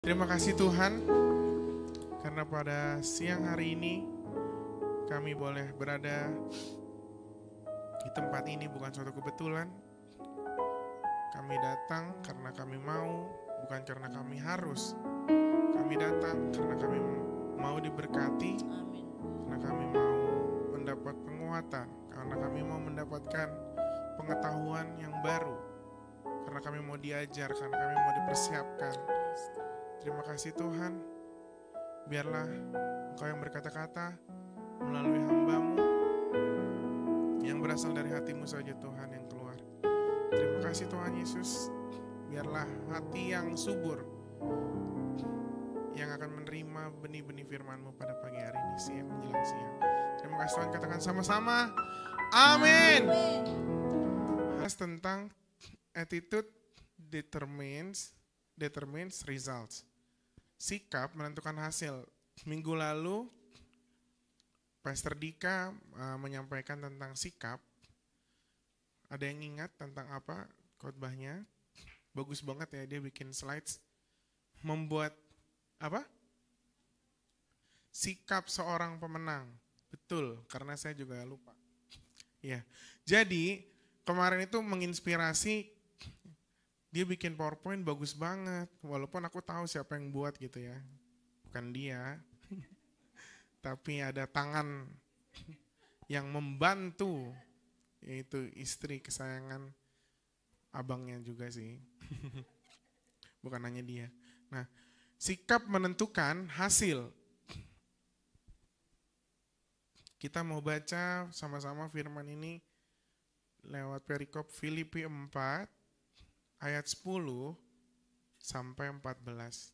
Terima kasih Tuhan, karena pada siang hari ini kami boleh berada di tempat ini bukan suatu kebetulan. Kami datang karena kami mau, bukan karena kami harus. Kami datang karena kami mau diberkati, karena kami mau mendapat penguatan, karena kami mau mendapatkan pengetahuan yang baru, karena kami mau diajar, karena kami mau dipersiapkan. Terima kasih Tuhan, biarlah Engkau yang berkata-kata melalui hamba-Mu yang berasal dari hati-Mu saja Tuhan yang keluar. Terima kasih Tuhan Yesus, biarlah hati yang subur yang akan menerima benih-benih firman-Mu pada pagi hari ini, siang menjelang siang. Terima kasih Tuhan, katakan sama-sama, amin. Tentang attitude determines results. Sikap menentukan hasil. Minggu lalu Pastor Dika menyampaikan tentang sikap. Ada yang ingat tentang apa khotbahnya? Bagus banget ya, dia bikin slides. Membuat apa? Sikap seorang pemenang. Betul, karena saya juga lupa. Ya. Jadi kemarin itu menginspirasi. Dia bikin PowerPoint bagus banget, walaupun aku tahu siapa yang buat gitu ya. Bukan dia, tapi ada tangan yang membantu, yaitu istri kesayangan abangnya juga sih. Bukan hanya dia. Nah, sikap menentukan hasil. Kita mau baca sama-sama firman ini lewat perikop Filipi 4, ayat 10 sampai 14.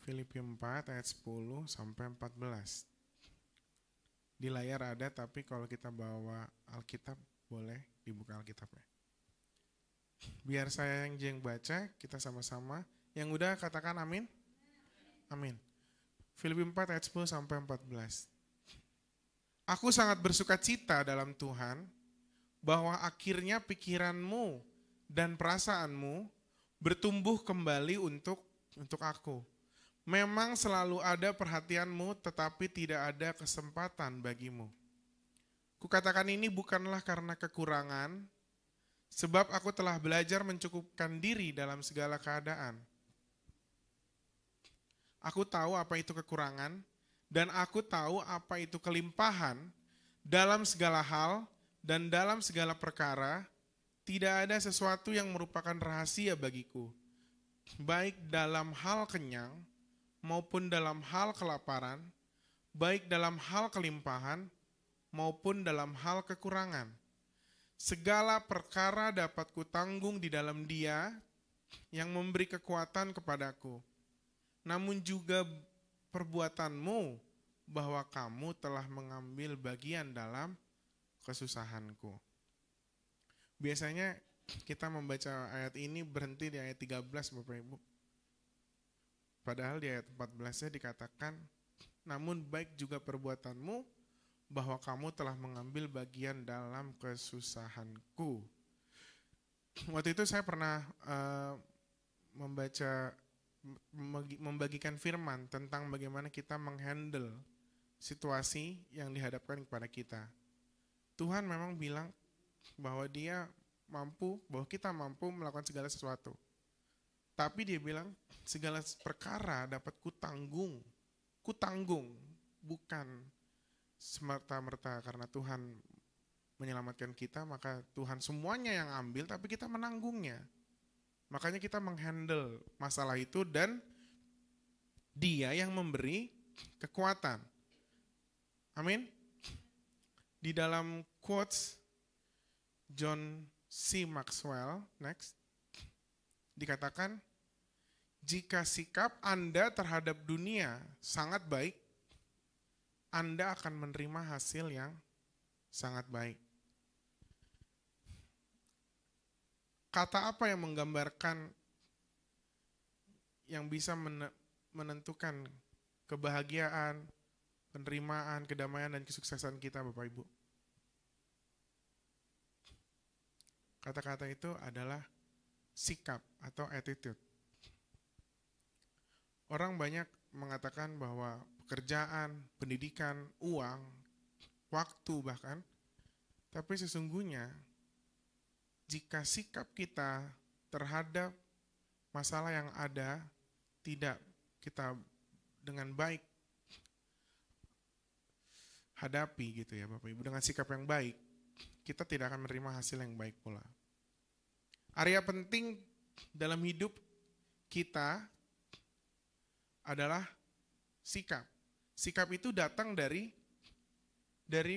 Filipi 4 ayat 10 sampai 14. Di layar ada, tapi kalau kita bawa Alkitab boleh dibuka Alkitabnya. Biar saya yang baca, kita sama-sama. Yang udah katakan amin. Amin. Filipi 4 ayat 10 sampai 14. Aku sangat bersuka cita dalam Tuhan, bahwa akhirnya pikiranmu dan perasaanmu bertumbuh kembali untuk aku. Memang selalu ada perhatianmu, tetapi tidak ada kesempatan bagimu. Kukatakan ini bukanlah karena kekurangan, sebab aku telah belajar mencukupkan diri dalam segala keadaan. Aku tahu apa itu kekurangan, dan aku tahu apa itu kelimpahan. Dalam segala hal dan dalam segala perkara, tidak ada sesuatu yang merupakan rahasia bagiku, baik dalam hal kenyang maupun dalam hal kelaparan, baik dalam hal kelimpahan maupun dalam hal kekurangan. Segala perkara dapat kutanggung di dalam Dia yang memberi kekuatan kepadaku. Namun juga perbuatanmu bahwa kamu telah mengambil bagian dalam kesusahanku. Biasanya kita membaca ayat ini berhenti di ayat 13 Bapak Ibu. Padahal di ayat 14-nya dikatakan, namun baik juga perbuatanmu bahwa kamu telah mengambil bagian dalam kesusahanku. Waktu itu saya pernah membagikan firman tentang bagaimana kita menghandle situasi yang dihadapkan kepada kita. Tuhan memang bilang bahwa bahwa kita mampu melakukan segala sesuatu. Tapi dia bilang segala perkara dapat kutanggung, bukan semerta-merta karena Tuhan menyelamatkan kita, maka Tuhan semuanya yang ambil, tapi kita menanggungnya. Makanya kita menghandle masalah itu dan Dia yang memberi kekuatan. Amin. Di dalam quotes John C. Maxwell, next, dikatakan, jika sikap Anda terhadap dunia sangat baik, Anda akan menerima hasil yang sangat baik. Kata apa yang menggambarkan yang bisa menentukan kebahagiaan, penerimaan, kedamaian, dan kesuksesan kita Bapak Ibu? Kata-kata itu adalah sikap atau attitude. Orang banyak mengatakan bahwa pekerjaan, pendidikan, uang, waktu bahkan, tapi sesungguhnya jika sikap kita terhadap masalah yang ada tidak kita dengan baik hadapi gitu ya Bapak Ibu, dengan sikap yang baik, kita tidak akan menerima hasil yang baik pula. Area penting dalam hidup kita adalah sikap. Sikap itu datang dari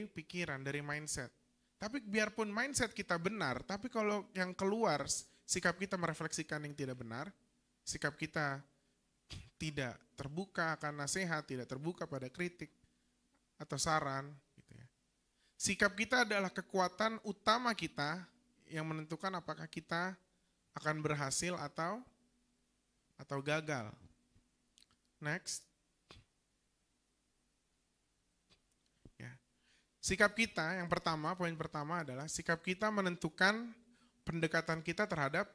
pikiran, dari mindset. Tapi biarpun mindset kita benar, tapi kalau yang keluar sikap kita merefleksikan yang tidak benar, sikap kita tidak terbuka akan nasihat, tidak terbuka pada kritik atau saran, gitu ya. Sikap kita adalah kekuatan utama kita yang menentukan apakah kita akan berhasil atau gagal. Next. Ya. Sikap kita yang pertama, poin pertama adalah sikap kita menentukan pendekatan kita terhadap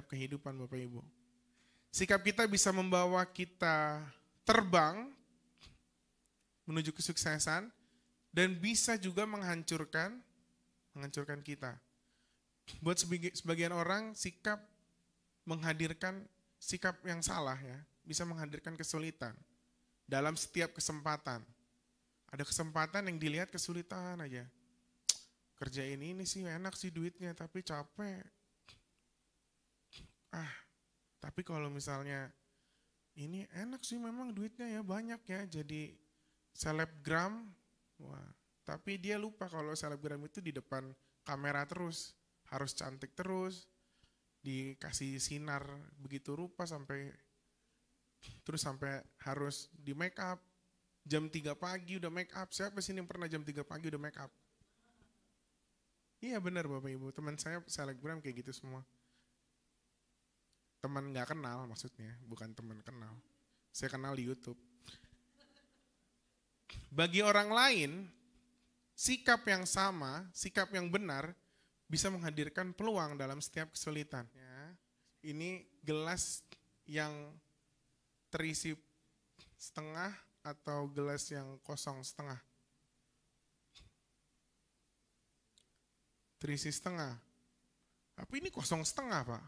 kehidupan Bapak Ibu. Sikap kita bisa membawa kita terbang menuju kesuksesan dan bisa juga menghancurkan kita. Buat sebagian orang sikap menghadirkan sikap yang salah ya, bisa menghadirkan kesulitan dalam setiap kesempatan. Ada kesempatan yang dilihat kesulitan aja. Kerjain ini sih enak sih duitnya, tapi capek. Tapi kalau misalnya ini enak sih memang duitnya ya banyak ya, jadi selebgram. Wah, tapi dia lupa kalau selebgram itu di depan kamera terus, harus cantik terus, dikasih sinar begitu rupa sampai harus di make up. Jam 3 pagi udah make up. Siapa sih yang pernah jam 3 pagi udah make up? Iya benar Bapak Ibu, teman saya selebgram kayak gitu semua. Teman gak kenal maksudnya, bukan teman kenal. Saya kenal di YouTube. Bagi orang lain, sikap yang sama, sikap yang benar, bisa menghadirkan peluang dalam setiap kesulitan. Ini gelas yang terisi setengah atau gelas yang kosong setengah? Terisi setengah. Tapi ini kosong setengah Pak.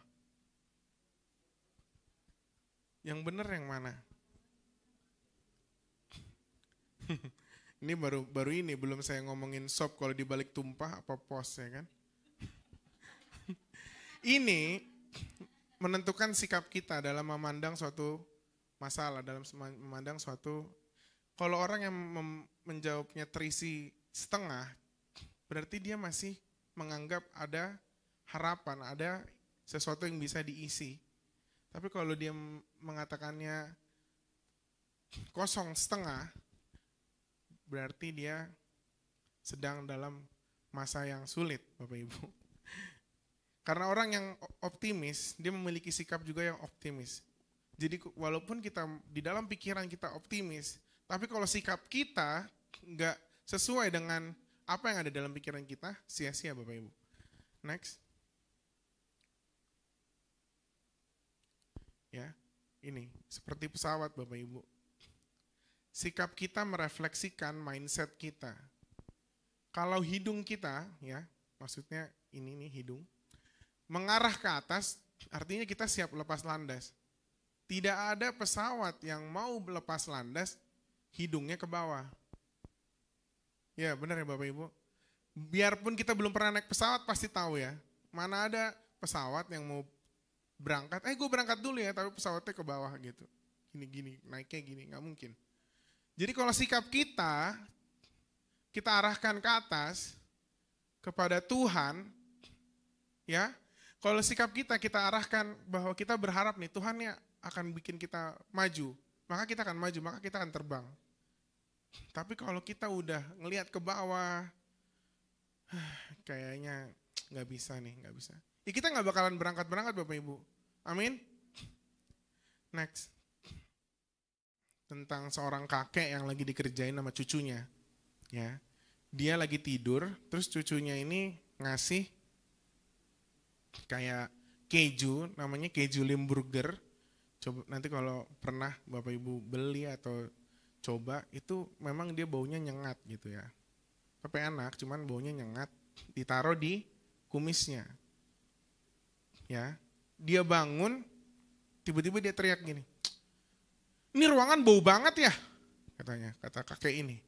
Yang benar yang mana? Ini baru ini, belum saya ngomongin sop kalau dibalik tumpah apa pos ya kan. Ini menentukan sikap kita dalam memandang suatu masalah, dalam memandang suatu. Kalau orang yang menjawabnya terisi setengah, berarti dia masih menganggap ada harapan, ada sesuatu yang bisa diisi. Tapi kalau dia mengatakannya kosong setengah, berarti dia sedang dalam masa yang sulit, Bapak Ibu. Karena orang yang optimis, dia memiliki sikap juga yang optimis. Jadi walaupun kita di dalam pikiran kita optimis, tapi kalau sikap kita nggak sesuai dengan apa yang ada dalam pikiran kita, sia-sia Bapak Ibu. Next. Ya, ini seperti pesawat Bapak Ibu. Sikap kita merefleksikan mindset kita. Kalau hidung kita, ya, maksudnya ini nih hidung, mengarah ke atas, artinya kita siap lepas landas. Tidak ada pesawat yang mau lepas landas, hidungnya ke bawah. Ya benar ya Bapak Ibu. Biarpun kita belum pernah naik pesawat pasti tahu ya. Mana ada pesawat yang mau berangkat, gue berangkat dulu ya, tapi pesawatnya ke bawah gitu. Gini-gini, naiknya gini, gak mungkin. Jadi kalau sikap kita arahkan ke atas, kepada Tuhan, ya. Kalau sikap kita arahkan bahwa kita berharap nih, Tuhan ya akan bikin kita maju, maka kita akan maju, maka kita akan terbang. Tapi kalau kita udah ngelihat ke bawah, kayaknya nggak bisa nih, nggak bisa. Ya kita nggak bakalan berangkat Bapak Ibu. Amin. Next. Tentang seorang kakek yang lagi dikerjain sama cucunya. Ya. Dia lagi tidur, terus cucunya ini ngasih kayak keju, namanya keju Limburger. Coba nanti kalau pernah Bapak Ibu beli atau coba, itu memang dia baunya nyengat gitu ya. Tapi enak, cuman baunya nyengat, ditaruh di kumisnya. Ya, dia bangun, tiba-tiba dia teriak gini, "Ini ruangan bau banget ya," katanya, kata kakek ini.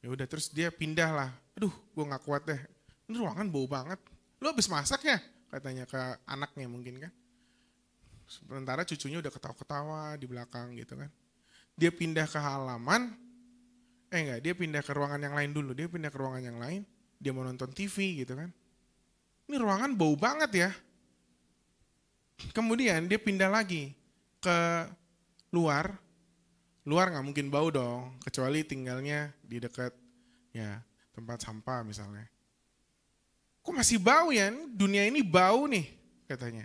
Ya udah, terus dia pindah lah. "Aduh, gue nggak kuat deh. Ini ruangan bau banget. Lu habis masak ya?" katanya ke anaknya mungkin kan. Sementara cucunya udah ketawa-ketawa di belakang gitu kan. Dia pindah ke halaman, dia pindah ke ruangan yang lain dulu. Dia pindah ke ruangan yang lain, dia mau nonton TV gitu kan. "Ini ruangan bau banget ya." Kemudian dia pindah lagi ke luar. Luar nggak mungkin bau dong, kecuali tinggalnya di dekat ya tempat sampah misalnya. "Kok masih bau ya? Dunia ini bau nih," katanya.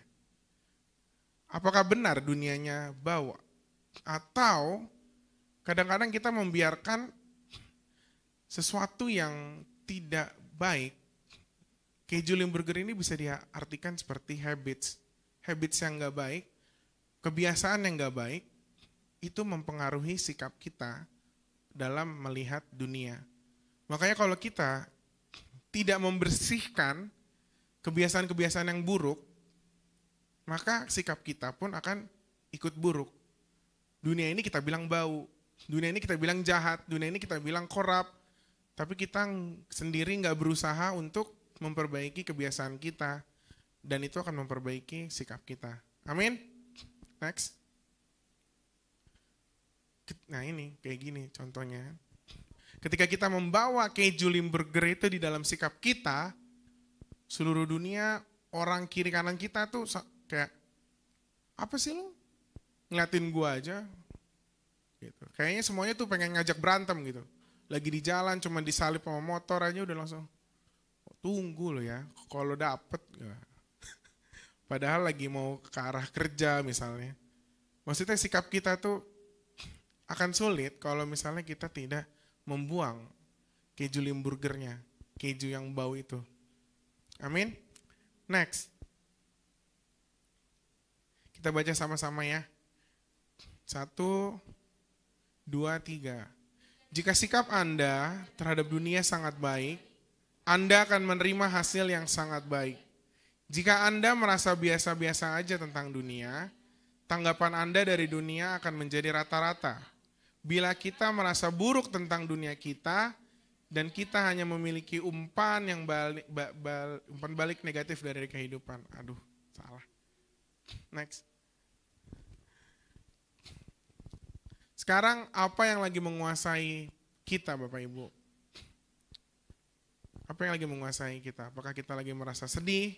Apakah benar dunianya bau? Atau kadang-kadang kita membiarkan sesuatu yang tidak baik. Keju Limburger ini bisa diartikan seperti habits. Habits yang nggak baik, kebiasaan yang nggak baik, itu mempengaruhi sikap kita dalam melihat dunia. Makanya kalau kita tidak membersihkan kebiasaan-kebiasaan yang buruk, maka sikap kita pun akan ikut buruk. Dunia ini kita bilang bau, dunia ini kita bilang jahat, dunia ini kita bilang korup, tapi kita sendiri nggak berusaha untuk memperbaiki kebiasaan kita, dan itu akan memperbaiki sikap kita. Amin. Next. Nah ini kayak gini contohnya. Ketika kita membawa keju Limburger itu di dalam sikap kita, seluruh dunia, orang kiri kanan kita tuh kayak, "Apa sih lu? Ngeliatin gua aja." Gitu. Kayaknya semuanya tuh pengen ngajak berantem gitu. Lagi di jalan cuma disalip sama motor aja udah langsung, "Tunggu lo ya, kalau dapet." Padahal lagi mau ke arah kerja misalnya. Maksudnya sikap kita tuh akan sulit kalau misalnya kita tidak membuang keju Limburgernya, keju yang bau itu. Amin. Next. Kita baca sama-sama ya. 1, 2, 3. Jika sikap Anda terhadap dunia sangat baik, Anda akan menerima hasil yang sangat baik. Jika Anda merasa biasa-biasa aja tentang dunia, tanggapan Anda dari dunia akan menjadi rata-rata. Bila kita merasa buruk tentang dunia kita, dan kita hanya memiliki umpan balik negatif dari kehidupan. Aduh, salah. Next. Sekarang apa yang lagi menguasai kita, Bapak Ibu? Apa yang lagi menguasai kita? Apakah kita lagi merasa sedih?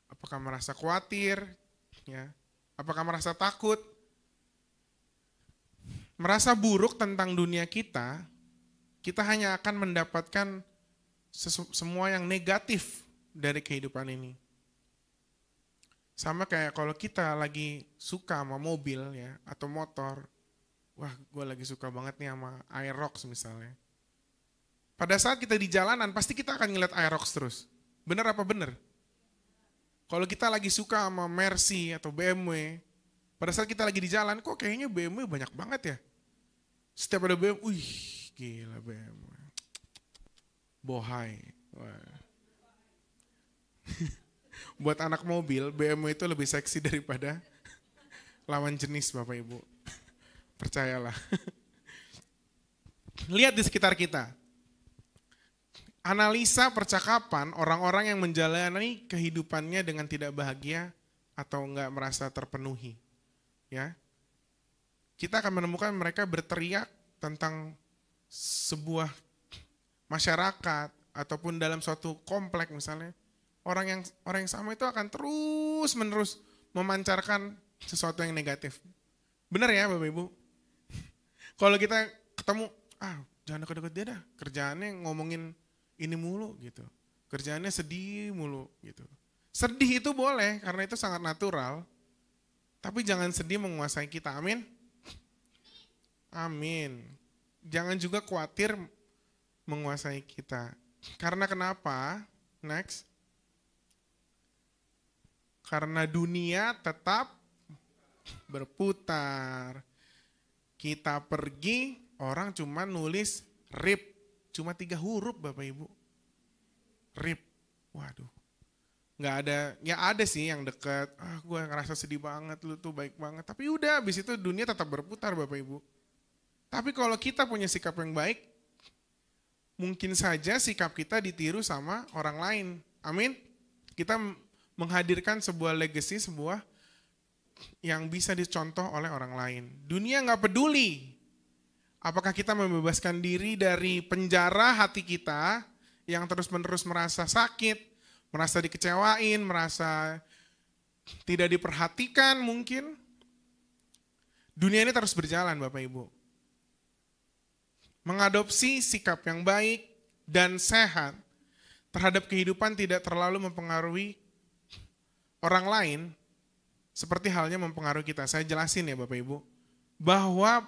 Apakah merasa khawatir? Ya. Apakah merasa takut? Merasa buruk tentang dunia kita, kita hanya akan mendapatkan semua yang negatif dari kehidupan ini. Sama kayak kalau kita lagi suka sama mobil ya atau motor, wah gue lagi suka banget nih sama Aerox misalnya. Pada saat kita di jalanan pasti kita akan ngeliat Aerox terus. Bener apa bener? Kalau kita lagi suka sama Mercy atau BMW, pada saat kita lagi di jalan, kok kayaknya BMW banyak banget ya. Setiap ada BMW, wih gila BMW. Bohai. Buat anak mobil, BMW itu lebih seksi daripada lawan jenis Bapak Ibu. Percayalah. Lihat di sekitar kita. Analisa percakapan orang-orang yang menjalani kehidupannya dengan tidak bahagia atau enggak merasa terpenuhi. Ya. Kita akan menemukan mereka berteriak tentang sebuah masyarakat ataupun dalam suatu komplek misalnya. Orang yang sama itu akan terus-menerus memancarkan sesuatu yang negatif. Benar ya Bapak Ibu? Kalau kita ketemu, jangan dekat-dekat dia dah. Kerjaannya ngomongin ini mulu gitu. Kerjaannya sedih mulu gitu. Sedih itu boleh karena itu sangat natural. Tapi jangan sedih menguasai kita. Amin. Amin. Jangan juga khawatir menguasai kita. Karena kenapa? Next. Karena dunia tetap berputar. Kita pergi, orang cuma nulis RIP. Cuma 3 huruf Bapak Ibu. RIP. Waduh. Nggak ada, ya ada sih yang dekat. Gue ngerasa sedih banget, lu tuh baik banget. Tapi udah, habis itu dunia tetap berputar Bapak Ibu. Tapi kalau kita punya sikap yang baik, mungkin saja sikap kita ditiru sama orang lain. Amin. Kita menghadirkan sebuah legacy, sebuah yang bisa dicontoh oleh orang lain. Dunia nggak peduli. Apakah kita membebaskan diri dari penjara hati kita yang terus-menerus merasa sakit, merasa dikecewain, merasa tidak diperhatikan mungkin. Dunia ini terus berjalan Bapak Ibu. Mengadopsi sikap yang baik dan sehat terhadap kehidupan tidak terlalu mempengaruhi orang lain seperti halnya mempengaruhi kita. Saya jelasin ya Bapak Ibu, bahwa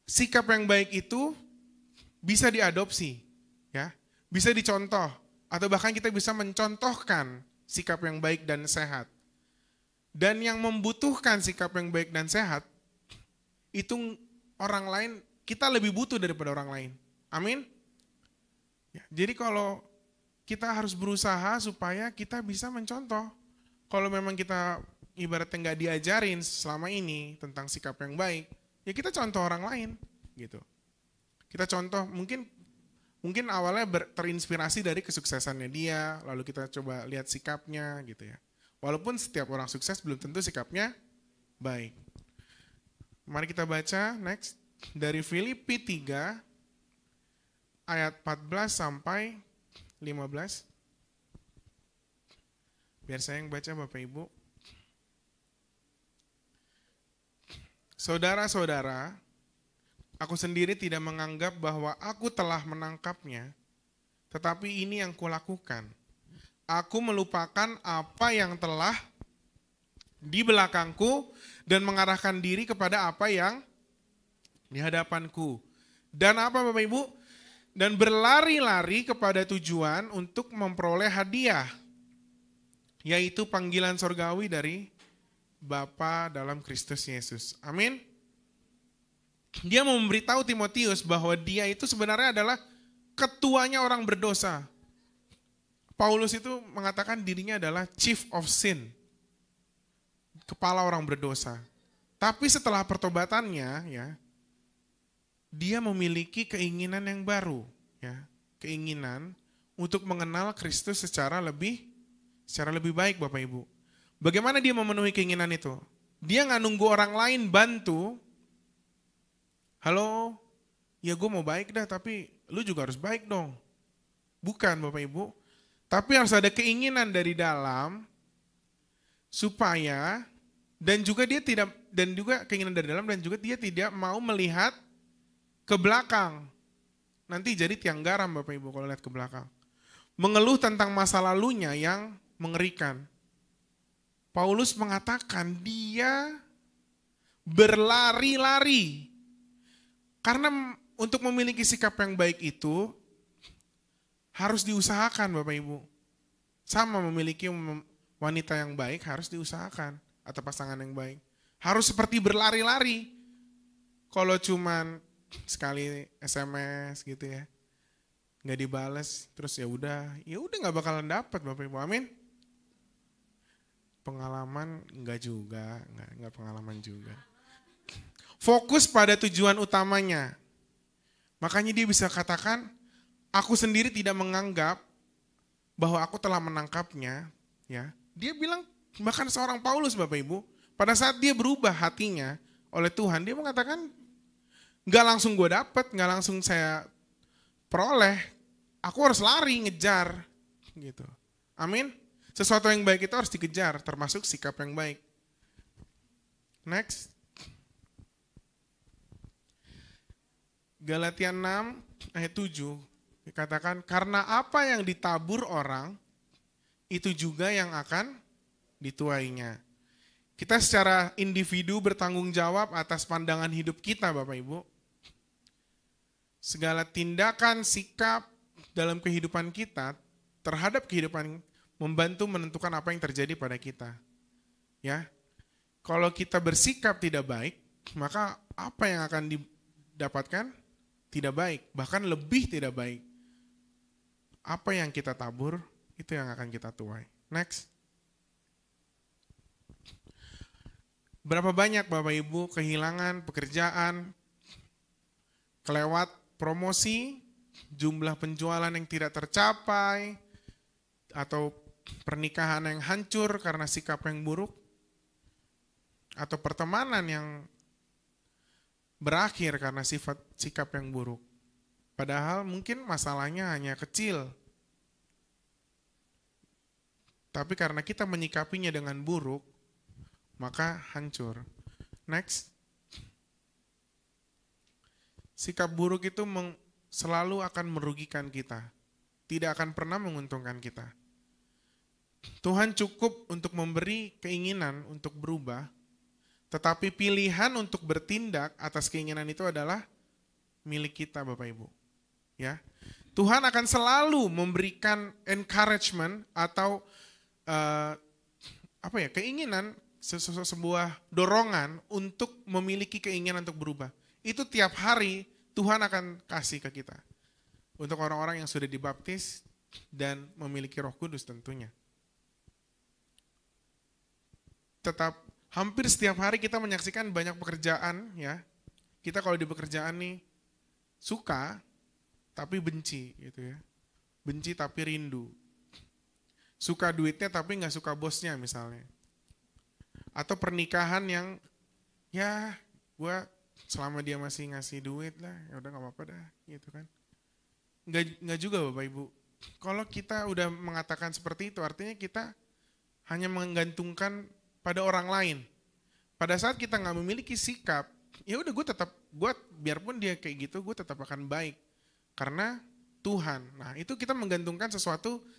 sikap yang baik itu bisa diadopsi, ya, bisa dicontoh, atau bahkan kita bisa mencontohkan sikap yang baik dan sehat. Dan yang membutuhkan sikap yang baik dan sehat, itu orang lain, kita lebih butuh daripada orang lain. Amin? Ya, jadi kalau kita harus berusaha supaya kita bisa mencontoh. Kalau memang kita ibaratnya nggak diajarin selama ini tentang sikap yang baik, ya kita contoh orang lain, gitu. Kita contoh, mungkin awalnya terinspirasi dari kesuksesannya dia, lalu kita coba lihat sikapnya gitu ya. Walaupun setiap orang sukses belum tentu sikapnya baik. Mari kita baca next dari Filipi 3 ayat 14 sampai 15. Biar saya yang baca Bapak Ibu. Saudara-saudara, aku sendiri tidak menganggap bahwa aku telah menangkapnya, tetapi ini yang kulakukan. Aku melupakan apa yang telah di belakangku dan mengarahkan diri kepada apa yang di hadapanku. Dan apa Bapak Ibu? Dan berlari-lari kepada tujuan untuk memperoleh hadiah, yaitu panggilan sorgawi dari Bapa dalam Kristus Yesus. Amin. Dia memberitahu Timotius bahwa dia itu sebenarnya adalah ketuanya orang berdosa. Paulus itu mengatakan dirinya adalah chief of sin, kepala orang berdosa. Tapi setelah pertobatannya, ya, dia memiliki keinginan yang baru, ya, keinginan untuk mengenal Kristus secara lebih baik, Bapak Ibu. Bagaimana dia memenuhi keinginan itu? Dia nggak nunggu orang lain bantu. Halo, ya gue mau baik dah, tapi lu juga harus baik dong. Bukan Bapak Ibu, tapi harus ada keinginan dari dalam supaya, dan juga keinginan dari dalam, dan juga dia tidak mau melihat ke belakang. Nanti jadi tiang garam Bapak Ibu kalau lihat ke belakang. Mengeluh tentang masa lalunya yang mengerikan. Paulus mengatakan dia berlari-lari. Karena untuk memiliki sikap yang baik itu harus diusahakan Bapak Ibu. Sama memiliki wanita yang baik harus diusahakan, atau pasangan yang baik. Harus seperti berlari-lari. Kalau cuman sekali SMS gitu ya, nggak dibales, terus ya udah nggak bakalan dapat Bapak Ibu. Amin. Pengalaman nggak juga, nggak pengalaman juga. Fokus pada tujuan utamanya. Makanya dia bisa katakan, aku sendiri tidak menganggap bahwa aku telah menangkapnya. Ya, dia bilang, bahkan seorang Paulus Bapak Ibu, pada saat dia berubah hatinya oleh Tuhan, dia mengatakan, nggak langsung gue dapat, nggak langsung saya peroleh, aku harus lari ngejar, gitu. Amin. Sesuatu yang baik itu harus dikejar, termasuk sikap yang baik. Next. Galatia 6 ayat 7 dikatakan, karena apa yang ditabur orang, itu juga yang akan dituainya. Kita secara individu bertanggung jawab atas pandangan hidup kita Bapak Ibu. Segala tindakan, sikap dalam kehidupan kita terhadap kehidupan membantu menentukan apa yang terjadi pada kita. Ya. Kalau kita bersikap tidak baik, maka apa yang akan didapatkan? Tidak baik, bahkan lebih tidak baik. Apa yang kita tabur, itu yang akan kita tuai. Next. Berapa banyak Bapak Ibu kehilangan pekerjaan, kelewat promosi, jumlah penjualan yang tidak tercapai, atau pernikahan yang hancur karena sikap yang buruk, atau pertemanan yang berakhir karena sikap yang buruk. Padahal mungkin masalahnya hanya kecil. Tapi karena kita menyikapinya dengan buruk, maka hancur. Next. Sikap buruk itu selalu akan merugikan kita. Tidak akan pernah menguntungkan kita. Tuhan cukup untuk memberi keinginan untuk berubah, tetapi pilihan untuk bertindak atas keinginan itu adalah milik kita, Bapak Ibu. Ya, Tuhan akan selalu memberikan encouragement atau keinginan, sebuah dorongan untuk memiliki keinginan untuk berubah. Itu tiap hari Tuhan akan kasih ke kita. Untuk orang-orang yang sudah dibaptis dan memiliki Roh Kudus tentunya. Tetap hampir setiap hari kita menyaksikan banyak pekerjaan, ya. Kita kalau di pekerjaan nih suka tapi benci gitu ya. Benci tapi rindu. Suka duitnya tapi nggak suka bosnya misalnya. Atau pernikahan yang ya gue selama dia masih ngasih duit lah, ya udah nggak apa-apa dah gitu kan. Nggak juga Bapak Ibu. Kalau kita udah mengatakan seperti itu, artinya kita hanya menggantungkan pada orang lain. Pada saat kita nggak memiliki sikap, ya udah gue biarpun dia kayak gitu, gue tetap akan baik. Karena Tuhan. Nah itu kita menggantungkan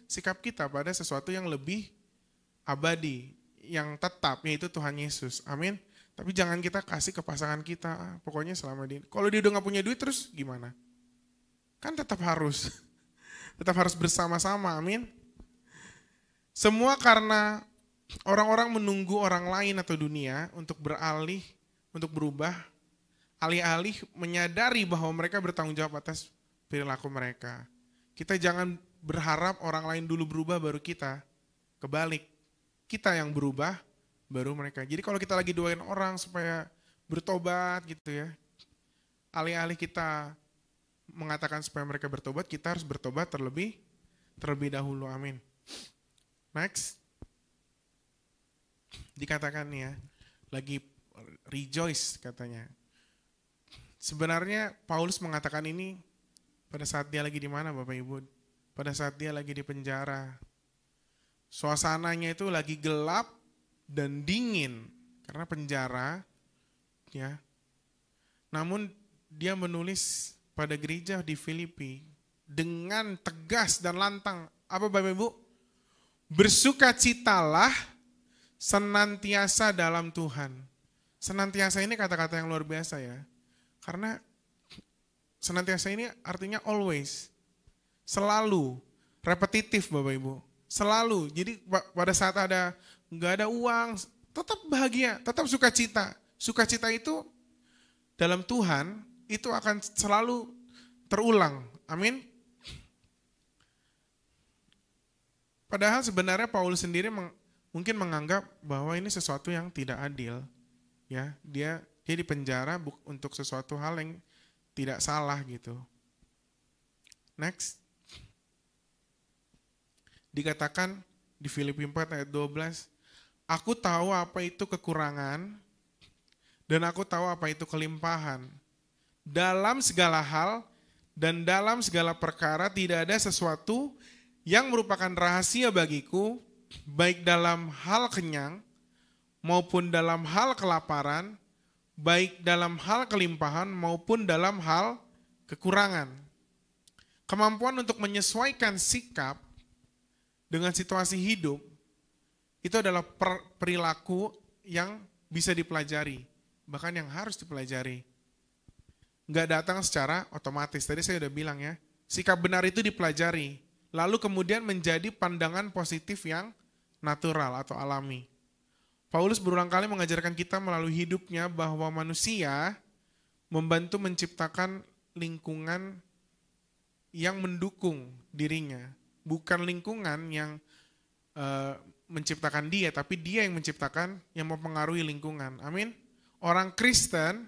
sikap kita pada sesuatu yang lebih abadi, yang tetap, yaitu Tuhan Yesus. Amin. Tapi jangan kita kasih ke pasangan kita, pokoknya selama dia. Kalau dia udah gak punya duit terus gimana? Kan tetap harus bersama-sama, amin. Semua karena orang-orang menunggu orang lain atau dunia untuk beralih, untuk berubah, alih-alih menyadari bahwa mereka bertanggung jawab atas perilaku mereka. Kita jangan berharap orang lain dulu berubah baru kita. Kebalik, kita yang berubah baru mereka. Jadi kalau kita lagi doain orang supaya bertobat gitu ya, alih-alih kita mengatakan supaya mereka bertobat, kita harus bertobat terlebih dahulu. Amin. Next. Dikatakan ya, lagi rejoice katanya. Sebenarnya Paulus mengatakan ini pada saat dia lagi di mana Bapak Ibu? Pada saat dia lagi di penjara. Suasananya itu lagi gelap dan dingin karena penjara ya. Namun dia menulis pada gereja di Filipi dengan tegas dan lantang. Apa Bapak Ibu? Bersukacitalah senantiasa dalam Tuhan. Senantiasa ini kata-kata yang luar biasa ya. Karena senantiasa ini artinya always, selalu, repetitif Bapak Ibu, selalu. Jadi pada saat nggak ada uang, tetap bahagia, tetap sukacita. Sukacita itu dalam Tuhan itu akan selalu terulang. Amin. Padahal sebenarnya Paulus sendiri mungkin menganggap bahwa ini sesuatu yang tidak adil. Ya, dia di penjara untuk sesuatu hal yang tidak salah gitu. Next. Dikatakan di Filipi 4 ayat 12, aku tahu apa itu kekurangan dan aku tahu apa itu kelimpahan. Dalam segala hal dan dalam segala perkara tidak ada sesuatu yang merupakan rahasia bagiku, baik dalam hal kenyang maupun dalam hal kelaparan, baik dalam hal kelimpahan maupun dalam hal kekurangan. Kemampuan untuk menyesuaikan sikap dengan situasi hidup itu adalah perilaku yang bisa dipelajari, bahkan yang harus dipelajari. Nggak datang secara otomatis. Tadi saya udah bilang ya, sikap benar itu dipelajari. lalu kemudian menjadi pandangan positif yang natural atau alami. Paulus berulang kali mengajarkan kita melalui hidupnya bahwa manusia membantu menciptakan lingkungan yang mendukung dirinya. Bukan lingkungan yang menciptakan dia, tapi dia yang menciptakan, yang mempengaruhi lingkungan. Amin. Orang Kristen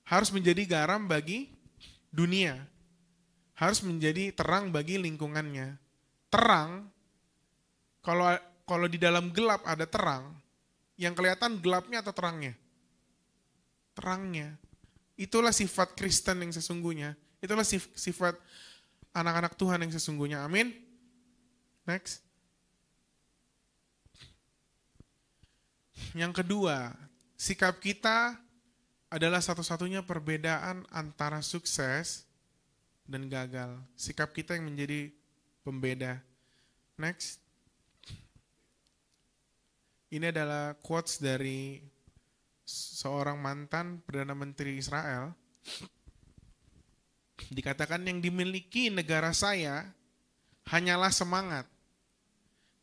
harus menjadi garam bagi dunia. Harus menjadi terang bagi lingkungannya. Terang, kalau di dalam gelap ada terang, yang kelihatan gelapnya atau terangnya? Terangnya. Itulah sifat Kristen yang sesungguhnya. Itulah sifat anak-anak Tuhan yang sesungguhnya. Amin. Next. Yang kedua, sikap kita adalah satu-satunya perbedaan antara sukses dan gagal. Sikap kita yang menjadi pembeda. Next. Ini adalah quotes dari seorang mantan Perdana Menteri Israel. Dikatakan yang dimiliki negara saya hanyalah semangat.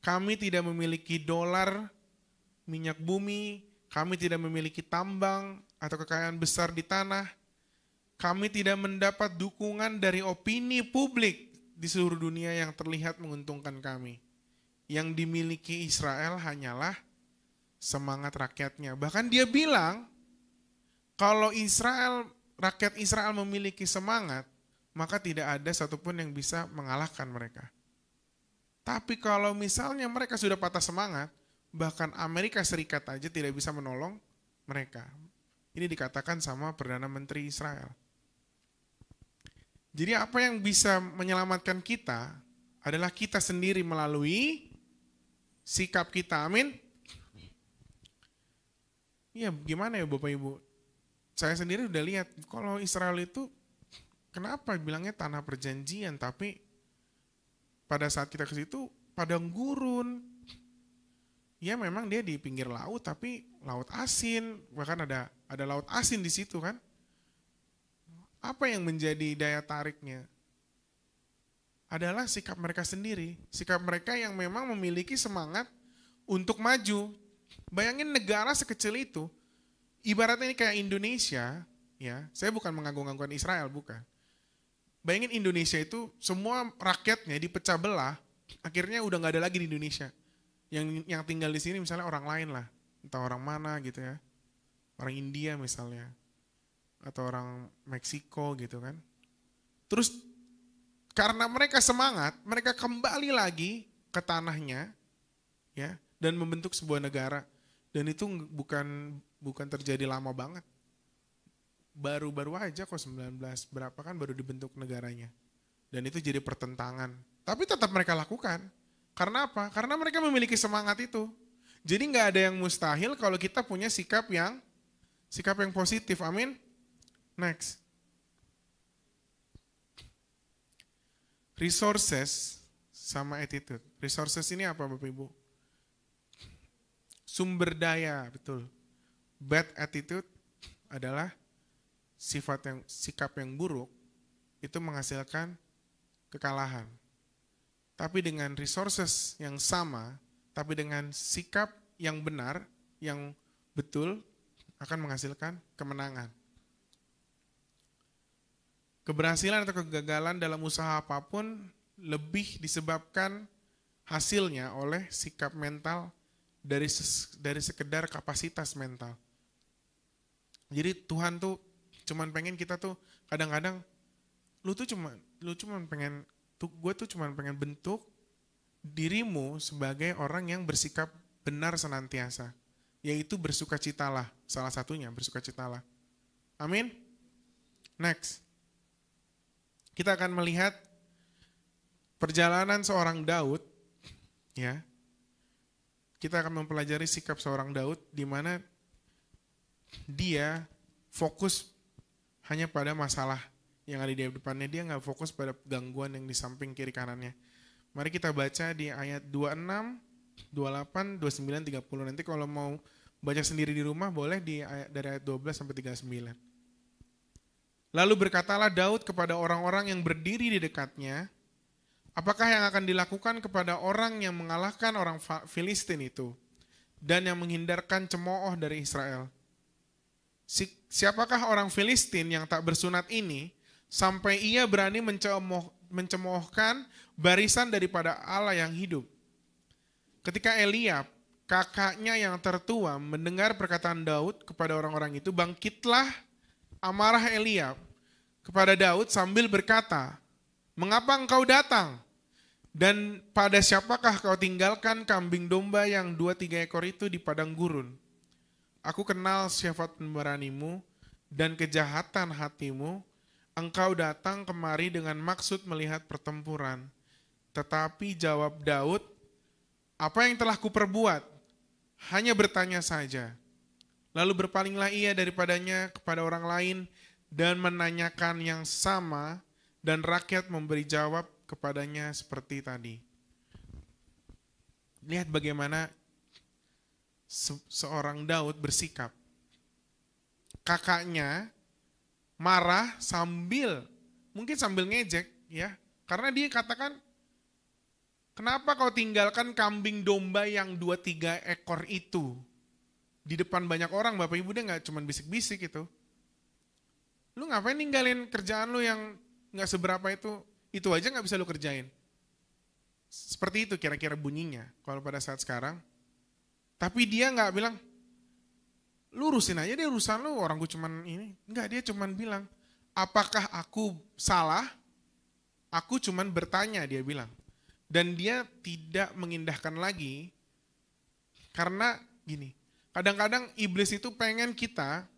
Kami tidak memiliki dolar, minyak bumi, kami tidak memiliki tambang atau kekayaan besar di tanah. Kami tidak mendapat dukungan dari opini publik di seluruh dunia yang terlihat menguntungkan kami. Yang dimiliki Israel hanyalah semangat rakyatnya. Bahkan dia bilang, kalau rakyat Israel memiliki semangat, maka tidak ada satupun yang bisa mengalahkan mereka. Tapi kalau misalnya mereka sudah patah semangat, bahkan Amerika Serikat aja tidak bisa menolong mereka. Ini dikatakan sama Perdana Menteri Israel. Jadi apa yang bisa menyelamatkan kita adalah kita sendiri melalui sikap kita. Amin. Ya gimana ya Bapak Ibu? Saya sendiri udah lihat kalau Israel itu kenapa bilangnya tanah perjanjian, tapi pada saat kita ke situ padang gurun. Ya memang dia di pinggir laut, tapi laut asin, bahkan ada laut asin di situ kan. Apa yang menjadi daya tariknya? Adalah sikap mereka sendiri, sikap mereka yang memang memiliki semangat untuk maju. Bayangin negara sekecil itu, ibaratnya ini kayak Indonesia, ya. Saya bukan mengagung-agungkan Israel, bukan. Bayangin Indonesia itu semua rakyatnya dipecah belah, akhirnya udah nggak ada lagi di Indonesia. Yang tinggal di sini misalnya orang lain lah, entah orang mana gitu ya, orang India misalnya, atau orang Meksiko gitu kan. Terus karena mereka semangat, mereka kembali lagi ke tanahnya, ya, dan membentuk sebuah negara. Dan itu bukan terjadi lama banget. Baru-baru aja kok 19 berapa kan baru dibentuk negaranya. Dan itu jadi pertentangan. Tapi tetap mereka lakukan. Karena apa? Karena mereka memiliki semangat itu. Jadi nggak ada yang mustahil kalau kita punya sikap yang positif. Amin. Next. Resources sama attitude. Resources ini apa Bapak Ibu? Sumber daya, betul. Bad attitude adalah sikap yang buruk itu menghasilkan kekalahan. Tapi dengan resources yang sama, tapi dengan sikap yang benar, yang betul akan menghasilkan kemenangan. Keberhasilan atau kegagalan dalam usaha apapun lebih disebabkan hasilnya oleh sikap mental dari sekedar kapasitas mental. Jadi Tuhan tuh cuman pengen kita tuh kadang-kadang gue tuh cuman pengen bentuk dirimu sebagai orang yang bersikap benar senantiasa, yaitu bersukacitalah, salah satunya bersukacitalah. Amin. Next. Kita akan melihat perjalanan seorang Daud, ya. Kita akan mempelajari sikap seorang Daud di mana dia fokus hanya pada masalah yang ada di depannya. Dia nggak fokus pada gangguan yang di samping kiri kanannya. Mari kita baca di ayat 26, 28, 29, 30. Nanti kalau mau baca sendiri di rumah boleh dari ayat 12 sampai 39. Lalu berkatalah Daud kepada orang-orang yang berdiri di dekatnya, Apakah yang akan dilakukan kepada orang yang mengalahkan orang Filistin itu dan yang menghindarkan cemooh dari Israel? Siapakah orang Filistin yang tak bersunat ini sampai ia berani mencemoohkan barisan daripada Allah yang hidup? Ketika Eliab, kakaknya yang tertua, mendengar perkataan Daud kepada orang-orang itu, bangkitlah amarah Eliab kepada Daud sambil berkata, "Mengapa engkau datang? Dan pada siapakah kau tinggalkan kambing domba yang 2-3 ekor itu di padang gurun? Aku kenal sifat pemberanimu dan kejahatan hatimu. Engkau datang kemari dengan maksud melihat pertempuran." Tetapi jawab Daud, "Apa yang telah kuperbuat? Hanya bertanya saja." Lalu berpalinglah ia daripadanya kepada orang lain dan menanyakan yang sama, dan rakyat memberi jawab kepadanya seperti tadi. Lihat bagaimana seorang Daud bersikap. Kakaknya marah mungkin sambil ngejek, ya, karena dia katakan, "Kenapa kau tinggalkan kambing domba yang 2-3 ekor itu?" Di depan banyak orang, Bapak Ibu, dia gak cuma bisik-bisik itu. Lu ngapain ninggalin kerjaan lu yang gak seberapa itu aja gak bisa lu kerjain. Seperti itu kira-kira bunyinya kalau pada saat sekarang. Tapi dia gak bilang, "Lu urusin aja deh urusan lu, orang gue cuman ini." Enggak, dia cuman bilang, "Apakah aku salah? Aku cuman bertanya," dia bilang. Dan dia tidak mengindahkan lagi, karena gini, kadang-kadang iblis itu pengen kita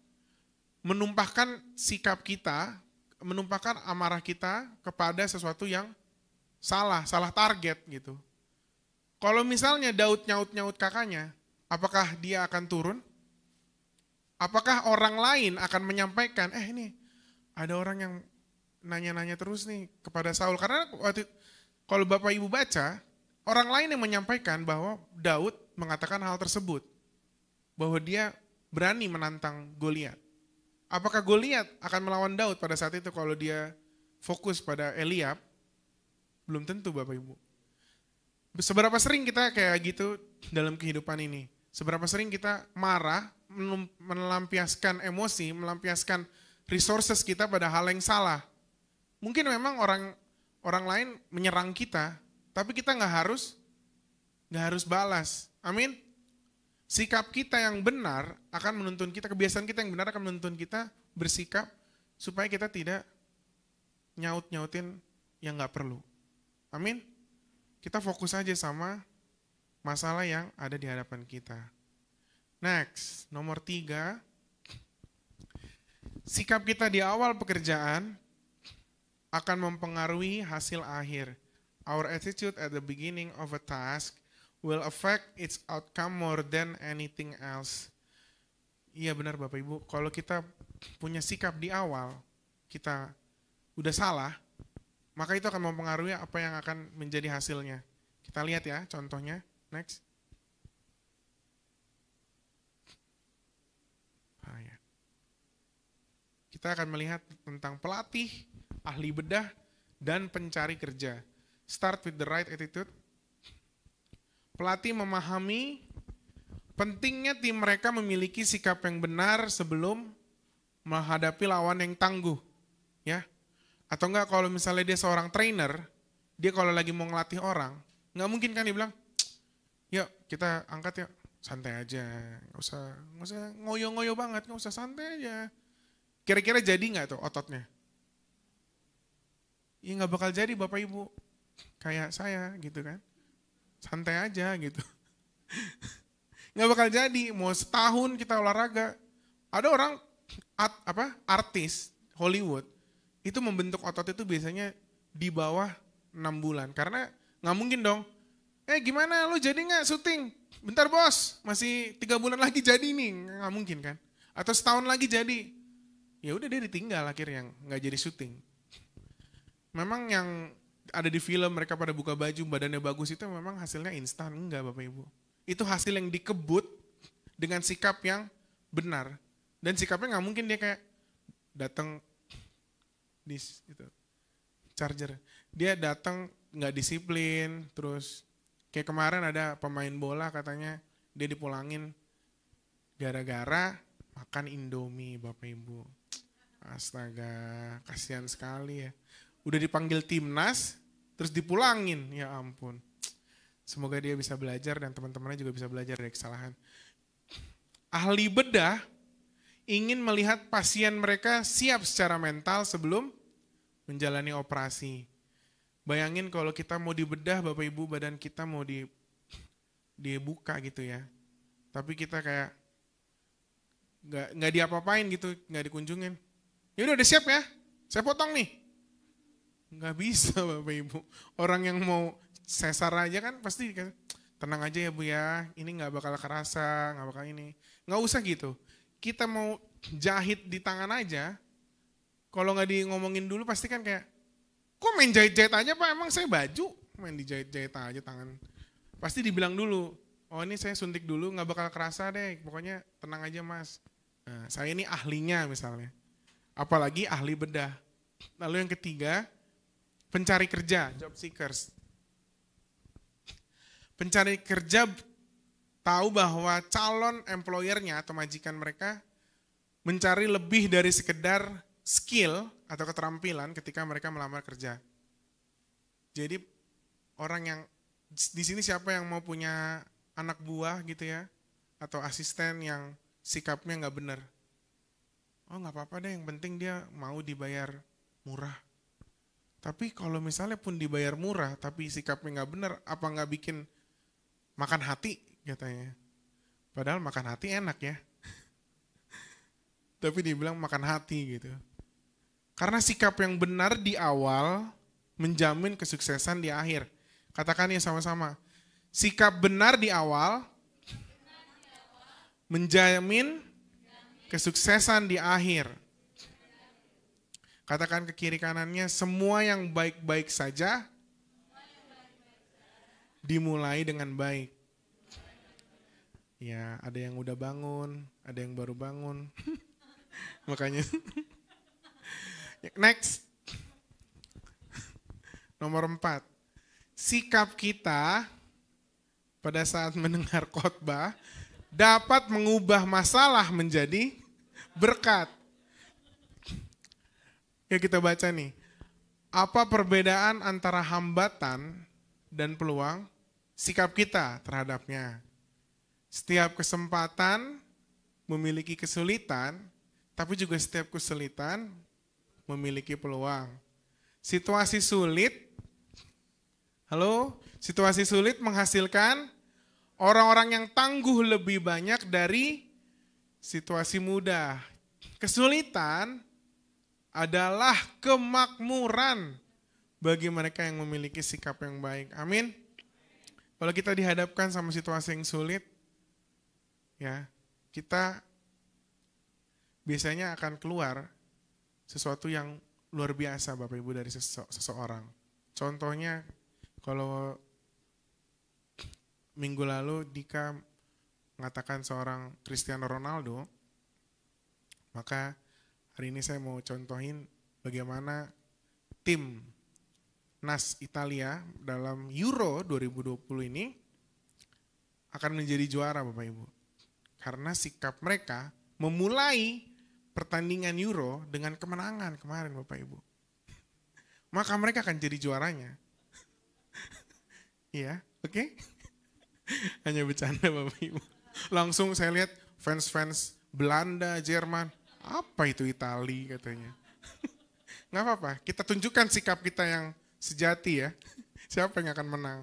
menumpahkan sikap kita, menumpahkan amarah kita kepada sesuatu yang salah target gitu. Kalau misalnya Daud nyaut-nyaut kakaknya, apakah dia akan turun? Apakah orang lain akan menyampaikan, ini ada orang yang nanya-nanya terus nih kepada Saul. Karena kalau Bapak Ibu baca, orang lain yang menyampaikan bahwa Daud mengatakan hal tersebut. Bahwa dia berani menantang Goliat. Apakah Goliat akan melawan Daud pada saat itu kalau dia fokus pada Eliab? Belum tentu, Bapak Ibu. Seberapa sering kita kayak gitu dalam kehidupan ini? Seberapa sering kita marah, melampiaskan emosi, melampiaskan resources kita pada hal yang salah. Mungkin memang orang lain menyerang kita, tapi kita nggak harus balas. Amin. Sikap kita yang benar akan menuntun kita, kebiasaan kita yang benar akan menuntun kita bersikap supaya kita tidak nyaut-nyautin yang nggak perlu. Amin. Kita fokus aja sama masalah yang ada di hadapan kita. Next, nomor 3. Sikap kita di awal pekerjaan akan mempengaruhi hasil akhir. Our attitude at the beginning of a task will affect its outcome more than anything else. Iya benar Bapak Ibu, kalau kita punya sikap di awal, kita udah salah, maka itu akan mempengaruhi apa yang akan menjadi hasilnya. Kita lihat ya contohnya, next. Kita akan melihat tentang pelatih, ahli bedah, dan pencari kerja. Start with the right attitude. Pelatih memahami pentingnya tim mereka memiliki sikap yang benar sebelum menghadapi lawan yang tangguh, ya. Atau enggak kalau misalnya dia seorang trainer, dia kalau lagi mau ngelatih orang, nggak mungkin kan dia bilang, "Yuk kita angkat yuk, santai aja, nggak usah ngoyo-ngoyo banget, nggak usah, santai aja." Kira-kira jadi nggak tuh ototnya? Ya nggak bakal jadi Bapak Ibu, kayak saya gitu kan. Santai aja gitu. Nggak bakal jadi, mau setahun kita olahraga. Ada orang artis Hollywood itu membentuk otot itu biasanya di bawah 6 bulan. Karena nggak mungkin dong, gimana lu jadi nggak syuting? Bentar bos, masih 3 bulan lagi jadi nih, nggak mungkin kan? Atau setahun lagi jadi. Ya udah dia ditinggal akhirnya, nggak jadi syuting. Memang yang ada di film mereka pada buka baju, badannya bagus itu memang hasilnya instan, enggak Bapak Ibu. Itu hasil yang dikebut dengan sikap yang benar. Dan sikapnya nggak mungkin dia kayak datang di itu charger. Dia datang nggak disiplin, terus kayak kemarin ada pemain bola katanya dia dipulangin gara-gara makan Indomie, Bapak Ibu. Astaga, kasihan sekali ya. Udah dipanggil timnas, terus dipulangin, ya ampun. Semoga dia bisa belajar dan teman-temannya juga bisa belajar dari kesalahan. Ahli bedah ingin melihat pasien mereka siap secara mental sebelum menjalani operasi. Bayangin kalau kita mau dibedah Bapak Ibu, badan kita mau dibuka gitu ya. Tapi kita kayak nggak diapa-apain gitu, nggak dikunjungin. Ya udah siap ya, saya potong nih. Nggak bisa Bapak Ibu. Orang yang mau sesar aja kan pasti tenang aja ya Bu ya, ini nggak bakal kerasa, nggak bakal ini. Nggak usah gitu. Kita mau jahit di tangan aja, kalau nggak di ngomongin dulu pasti kan kayak, kok main jahit-jahit aja Pak, emang saya baju, main dijahit-jahit aja tangan. Pasti dibilang dulu, oh ini saya suntik dulu, nggak bakal kerasa deh, pokoknya tenang aja Mas. Nah, saya ini ahlinya misalnya, apalagi ahli bedah. Lalu yang ketiga, pencari kerja, job seekers. Pencari kerja tahu bahwa calon employernya atau majikan mereka mencari lebih dari sekedar skill atau keterampilan ketika mereka melamar kerja. Jadi orang yang di sini siapa yang mau punya anak buah gitu ya, atau asisten yang sikapnya nggak benar? Oh nggak apa-apa deh, yang penting dia mau dibayar murah. Tapi kalau misalnya pun dibayar murah, tapi sikapnya nggak benar, apa nggak bikin makan hati katanya? Padahal makan hati enak ya. Tapi dibilang makan hati gitu. Karena sikap yang benar di awal menjamin kesuksesan di akhir. Katakan ya sama-sama. Sikap benar di awal menjamin kesuksesan di akhir. Katakan ke kiri kanannya, semua yang baik-baik saja dimulai dengan baik. Ya, ada yang udah bangun, ada yang baru bangun. Makanya. Next. Nomor 4. Sikap kita pada saat mendengar khotbah dapat mengubah masalah menjadi berkat. Ya kita baca nih. Apa perbedaan antara hambatan dan peluang? Sikap kita terhadapnya. Setiap kesempatan memiliki kesulitan, tapi juga setiap kesulitan memiliki peluang. Situasi sulit, situasi sulit menghasilkan orang-orang yang tangguh lebih banyak dari situasi mudah. Kesulitan adalah kemakmuran bagi mereka yang memiliki sikap yang baik. Amin. Kalau kita dihadapkan sama situasi yang sulit, ya, kita biasanya akan keluar sesuatu yang luar biasa Bapak Ibu dari seseorang. Contohnya kalau minggu lalu Dika mengatakan seorang Cristiano Ronaldo, maka hari ini saya mau contohin bagaimana tim NAS Italia dalam Euro 2020 ini akan menjadi juara Bapak Ibu. Karena sikap mereka memulai pertandingan Euro dengan kemenangan kemarin Bapak Ibu. Maka mereka akan jadi juaranya. Iya, oke? Hanya bercanda Bapak Ibu. Langsung saya lihat fans-fans Belanda, Jerman, apa itu Itali katanya. Nggak apa-apa, kita tunjukkan sikap kita yang sejati ya. Siapa yang akan menang?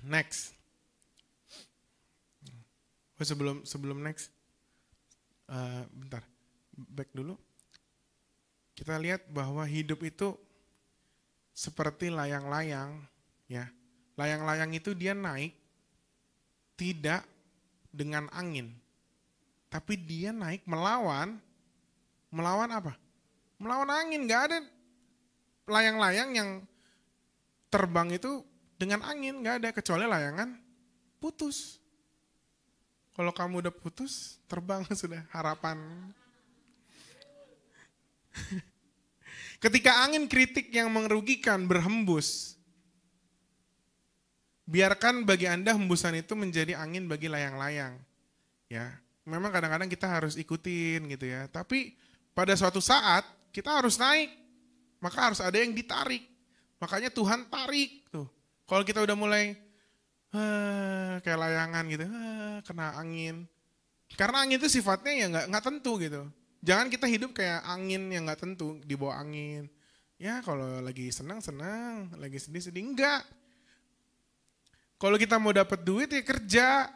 Next. Sebelum next, bentar, back dulu. Kita lihat bahwa hidup itu seperti layang-layang, ya. Layang-layang itu dia naik tidak dengan angin, tapi dia naik melawan apa? Melawan angin. Nggak ada layang-layang yang terbang itu dengan angin, nggak ada, kecuali layangan putus. Kalau kamu udah putus, terbang sudah harapan. Ketika angin kritik yang merugikan berhembus, biarkan bagi Anda hembusan itu menjadi angin bagi layang-layang. Ya, memang kadang-kadang kita harus ikutin gitu ya. Tapi pada suatu saat kita harus naik, maka harus ada yang ditarik. Makanya Tuhan tarik tuh. Kalau kita udah mulai kayak layangan gitu, kena angin. Karena angin itu sifatnya ya nggak tentu gitu. Jangan kita hidup kayak angin yang nggak tentu, di bawah angin. Ya kalau lagi senang, lagi sedih, enggak. Kalau kita mau dapat duit ya kerja.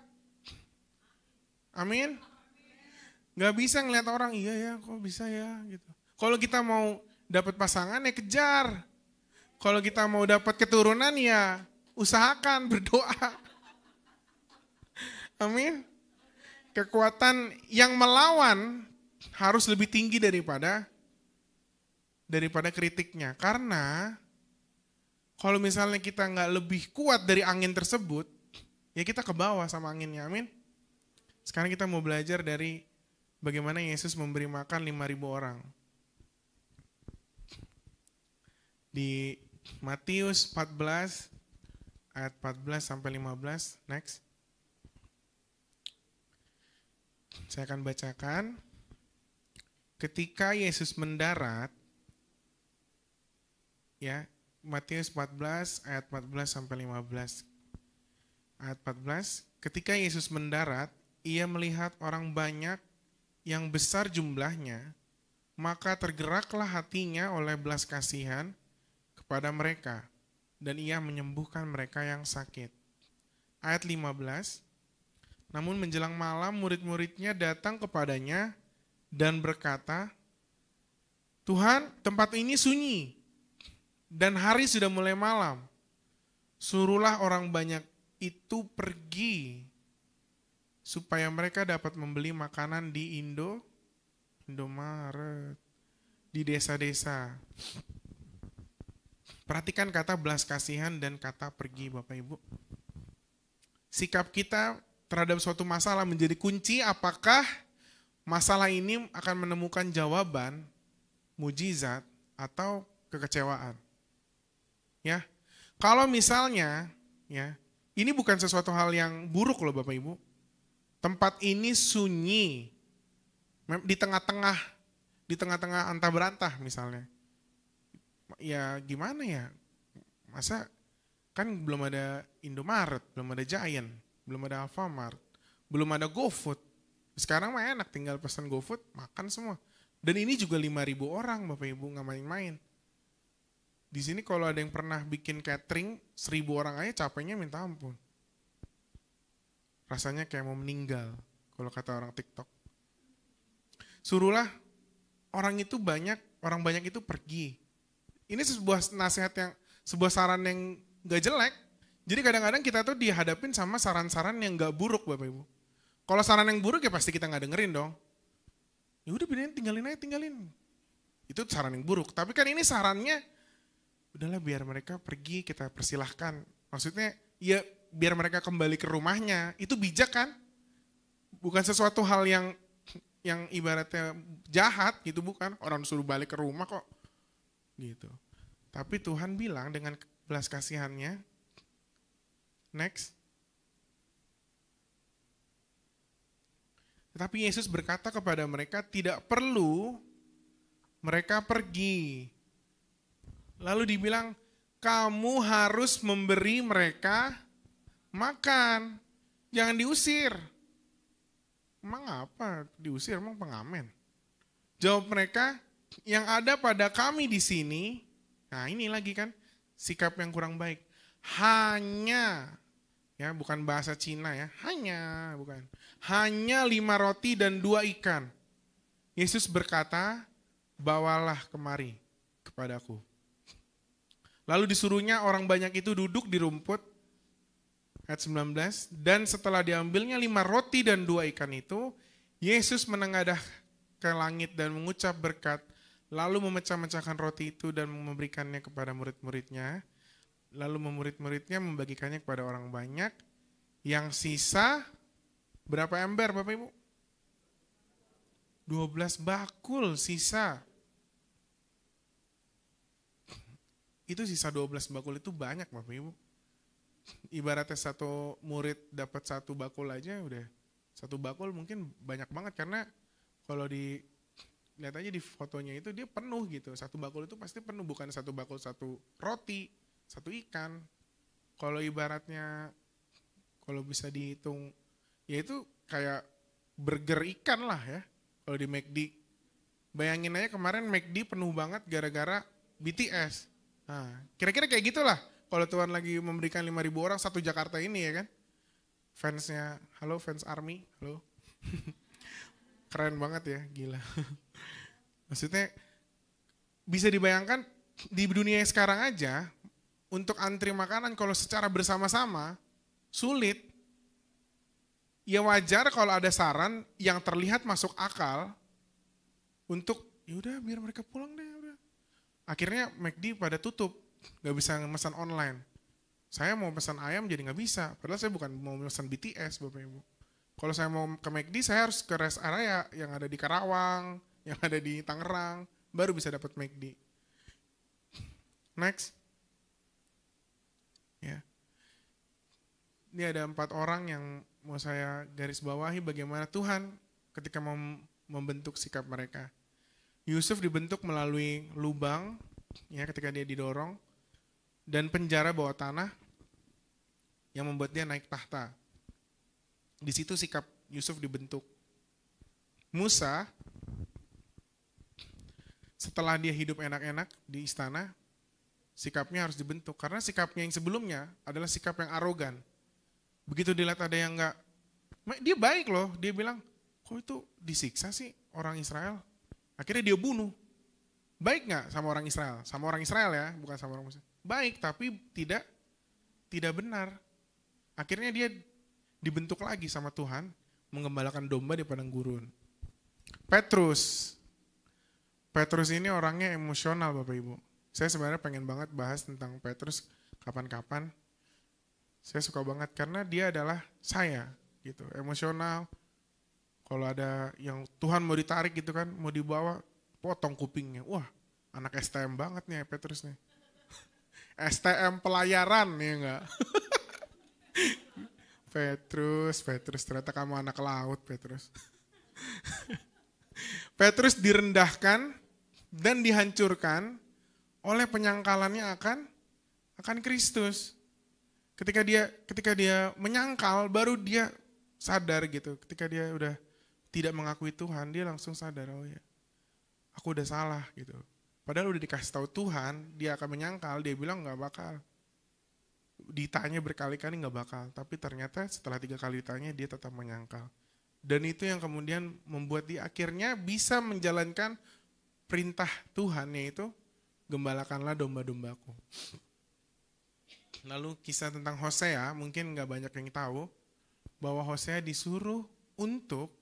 Amin. Nggak bisa ngeliat orang, iya ya kok bisa ya gitu. Kalau kita mau dapat pasangan ya kejar. Kalau kita mau dapat keturunan ya usahakan, berdoa. Amin. Kekuatan yang melawan harus lebih tinggi daripada kritiknya. Karena kalau misalnya kita nggak lebih kuat dari angin tersebut, ya kita ke bawah sama anginnya, amin. Sekarang kita mau belajar dari bagaimana Yesus memberi makan 5.000 orang. Di Matius 14, ayat 14 sampai 15, next. Saya akan bacakan. Ketika Yesus mendarat, ya, Matius 14 ayat 14 sampai 15. Ayat 14, ketika Yesus mendarat, ia melihat orang banyak yang besar jumlahnya, maka tergeraklah hatinya oleh belas kasihan kepada mereka, dan ia menyembuhkan mereka yang sakit. Ayat 15, namun menjelang malam murid-muridnya datang kepadanya dan berkata, Tuhan, tempat ini sunyi, dan hari sudah mulai malam. Suruhlah orang banyak itu pergi supaya mereka dapat membeli makanan di Indomaret, di desa-desa. Perhatikan kata belas kasihan dan kata pergi, Bapak Ibu. Sikap kita terhadap suatu masalah menjadi kunci apakah masalah ini akan menemukan jawaban, mujizat, atau kekecewaan. Ya, kalau misalnya, ya, ini bukan sesuatu hal yang buruk loh Bapak Ibu. Tempat ini sunyi, di tengah-tengah antah berantah misalnya. Ya gimana ya, masa kan belum ada Indomaret, belum ada Giant, belum ada Alfamart, belum ada GoFood. Sekarang mah enak, tinggal pesan GoFood, makan semua. Dan ini juga 5.000 orang Bapak Ibu, nggak main-main. Di sini kalau ada yang pernah bikin catering 1.000 orang aja capeknya minta ampun. Rasanya kayak mau meninggal kalau kata orang TikTok. Suruhlah orang banyak itu pergi. Ini sebuah nasihat sebuah saran yang gak jelek. Jadi kadang-kadang kita tuh dihadapin sama saran-saran yang gak buruk Bapak Ibu. Kalau saran yang buruk ya pasti kita gak dengerin dong. Ya udah tinggalin aja. Itu saran yang buruk. Tapi kan ini sarannya, udahlah biar mereka pergi, kita persilahkan. Maksudnya ya biar mereka kembali ke rumahnya. Itu bijak kan? Bukan sesuatu hal yang ibaratnya jahat gitu, bukan. Orang suruh balik ke rumah kok. Gitu. Tapi Tuhan bilang dengan belas kasihannya, next. Tetapi Yesus berkata kepada mereka, tidak perlu mereka pergi. Lalu dibilang, kamu harus memberi mereka makan. Jangan diusir. Emang apa diusir? Emang pengamen. Jawab mereka, yang ada pada kami di sini, nah ini lagi kan, sikap yang kurang baik. Hanya, ya bukan bahasa Cina ya, bukan. Hanya 5 roti dan 2 ikan. Yesus berkata, bawalah kemari kepadaku. Lalu disuruhnya orang banyak itu duduk di rumput, ayat 19, dan setelah diambilnya 5 roti dan 2 ikan itu, Yesus menengadah ke langit dan mengucap berkat, lalu memecah-mecahkan roti itu dan memberikannya kepada murid-muridnya, lalu murid-muridnya membagikannya kepada orang banyak, yang sisa berapa ember Bapak Ibu? 12 bakul sisa. itu sisa 12 bakul itu banyak Bapak Ibu. Ibaratnya satu murid dapat satu bakul aja udah. Satu bakul mungkin banyak banget karena kalau lihat aja di fotonya itu dia penuh gitu. Satu bakul itu pasti penuh, bukan satu bakul satu roti, satu ikan. Kalau ibaratnya kalau bisa dihitung ya itu kayak burger ikan lah ya. Kalau di McD. Bayangin aja kemarin McD penuh banget gara-gara BTS. Nah, kira-kira kayak gitulah. Kalau Tuhan lagi memberikan 5.000 orang satu Jakarta ini ya kan. Fansnya, halo fans ARMY, halo. Keren banget ya, gila. Maksudnya bisa dibayangkan di dunia sekarang aja untuk antri makanan kalau secara bersama-sama sulit. Ya wajar kalau ada saran yang terlihat masuk akal untuk yaudah biar mereka pulang deh. Udah. Akhirnya McD pada tutup, nggak bisa memesan online. Saya mau pesan ayam jadi nggak bisa, padahal saya bukan mau pesan BTS Bapak Ibu. Kalau saya mau ke McD saya harus ke rest area yang ada di Karawang, yang ada di Tangerang, baru bisa dapat McD. Next. Ya. Ini ada 4 orang yang mau saya garis bawahi bagaimana Tuhan ketika mau membentuk sikap mereka. Yusuf dibentuk melalui lubang, ya ketika dia didorong, dan penjara bawah tanah yang membuat dia naik tahta. Di situ sikap Yusuf dibentuk. Musa, setelah dia hidup enak-enak di istana, sikapnya harus dibentuk. Karena sikapnya yang sebelumnya adalah sikap yang arogan. Begitu dilihat ada yang enggak, dia baik loh, dia bilang, kok itu disiksa sih orang Israel? Akhirnya dia bunuh. Baik nggak sama orang Israel? Sama orang Israel ya, bukan sama orang Muslim. Baik, tapi tidak benar. Akhirnya dia dibentuk lagi sama Tuhan, menggembalakan domba di padang gurun. Petrus ini orangnya emosional Bapak Ibu. Saya sebenarnya pengen banget bahas tentang Petrus kapan-kapan. Saya suka banget karena dia adalah saya gitu, emosional. Kalau ada yang Tuhan mau ditarik gitu kan, mau dibawa, potong kupingnya. Wah, anak STM banget nih Petrus nih. STM pelayaran ya enggak? Petrus, ternyata kamu anak laut Petrus. Petrus direndahkan dan dihancurkan oleh penyangkalannya akan Kristus. Ketika dia menyangkal, baru dia sadar gitu. Ketika dia udah tidak mengakui Tuhan, dia langsung sadar, oh ya, aku udah salah gitu. Padahal udah dikasih tahu Tuhan, dia akan menyangkal, dia bilang nggak bakal. Ditanya berkali-kali nggak bakal, tapi ternyata setelah 3 kali ditanya dia tetap menyangkal. Dan itu yang kemudian membuat dia akhirnya bisa menjalankan perintah Tuhan, yaitu gembalakanlah domba-dombaku. Lalu kisah tentang Hosea, mungkin nggak banyak yang tahu, bahwa Hosea disuruh untuk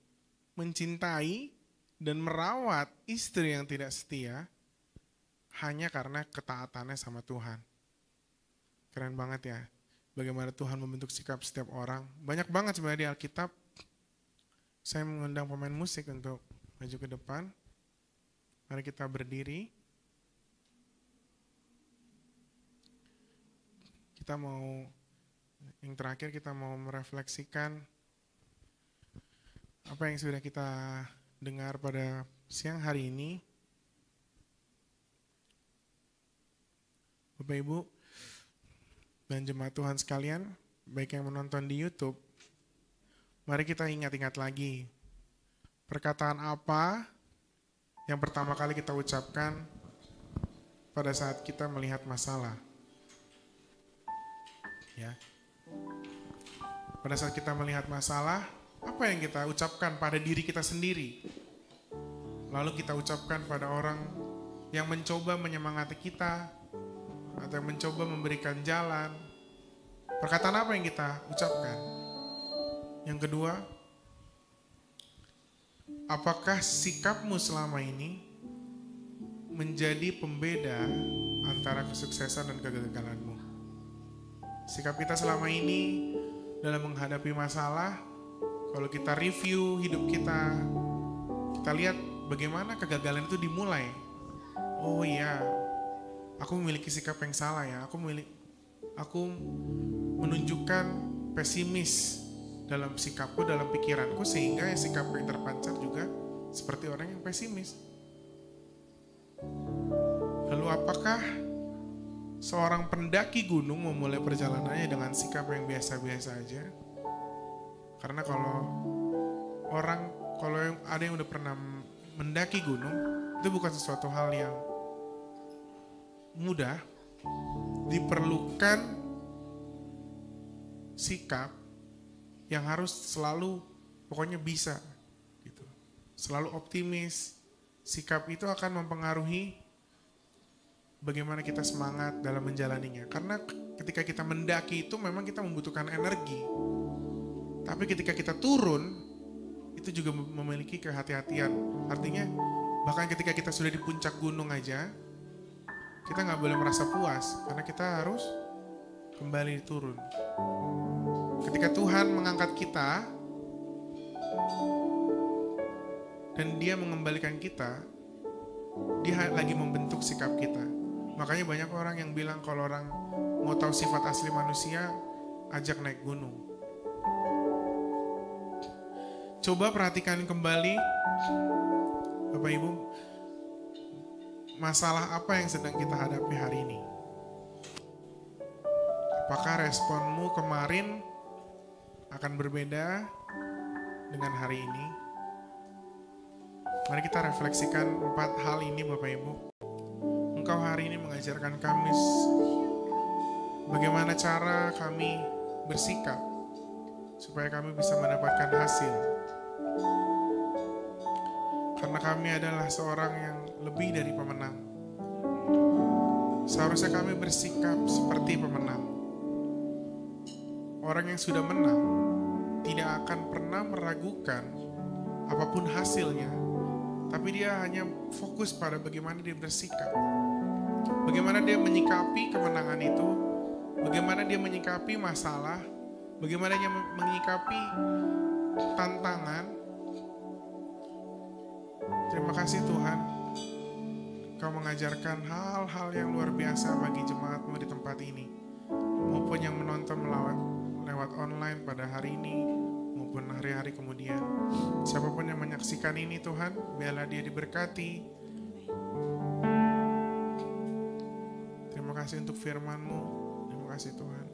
mencintai dan merawat istri yang tidak setia hanya karena ketaatannya sama Tuhan. Keren banget ya, bagaimana Tuhan membentuk sikap setiap orang. Banyak banget sebenarnya di Alkitab. Saya mengundang pemain musik untuk maju ke depan. Mari kita berdiri. Yang terakhir kita mau merefleksikan apa yang sudah kita dengar pada siang hari ini. Bapak Ibu dan jemaat Tuhan sekalian, baik yang menonton di YouTube, mari kita ingat-ingat lagi perkataan apa yang pertama kali kita ucapkan pada saat kita melihat masalah. Ya. Pada saat kita melihat masalah, apa yang kita ucapkan pada diri kita sendiri? Lalu kita ucapkan pada orang yang mencoba menyemangati kita, atau yang mencoba memberikan jalan. Perkataan apa yang kita ucapkan? Yang kedua, apakah sikapmu selama ini menjadi pembeda antara kesuksesan dan kegagalanmu? Sikap kita selama ini dalam menghadapi masalah, kalau kita review hidup kita lihat bagaimana kegagalan itu dimulai. Oh iya, aku memiliki sikap yang salah ya. Aku menunjukkan pesimis dalam sikapku, dalam pikiranku, sehingga ya sikapku yang terpancar juga seperti orang yang pesimis. Lalu apakah seorang pendaki gunung memulai perjalanannya dengan sikap yang biasa-biasa aja? Karena kalau ada yang udah pernah mendaki gunung, itu bukan sesuatu hal yang mudah. Diperlukan sikap yang harus selalu pokoknya bisa gitu. Selalu optimis. Sikap itu akan mempengaruhi bagaimana kita semangat dalam menjalaninya. Karena ketika kita mendaki itu memang kita membutuhkan energi. Tapi ketika kita turun, itu juga memiliki kehati-hatian. Artinya bahkan ketika kita sudah di puncak gunung aja, kita nggak boleh merasa puas karena kita harus kembali turun. Ketika Tuhan mengangkat kita dan Dia mengembalikan kita, Dia lagi membentuk sikap kita. Makanya banyak orang yang bilang kalau orang mau tahu sifat asli manusia, ajak naik gunung. Coba perhatikan kembali, Bapak Ibu, masalah apa yang sedang kita hadapi hari ini. Apakah responmu kemarin akan berbeda dengan hari ini? Mari kita refleksikan 4 hal ini, Bapak Ibu. Engkau hari ini mengajarkan kami bagaimana cara kami bersikap supaya kami bisa mendapatkan hasil. Karena kami adalah seorang yang lebih dari pemenang. Seharusnya kami bersikap seperti pemenang. Orang yang sudah menang tidak akan pernah meragukan apapun hasilnya, tapi dia hanya fokus pada bagaimana dia bersikap. Bagaimana dia menyikapi kemenangan itu, bagaimana dia menyikapi masalah, bagaimana dia menyikapi tantangan. Terima kasih Tuhan, Kau mengajarkan hal-hal yang luar biasa bagi jemaat-Mu di tempat ini, maupun yang menonton lewat online pada hari ini, maupun hari-hari kemudian. Siapapun yang menyaksikan ini Tuhan, biarlah dia diberkati. Terima kasih untuk firman-Mu, terima kasih Tuhan.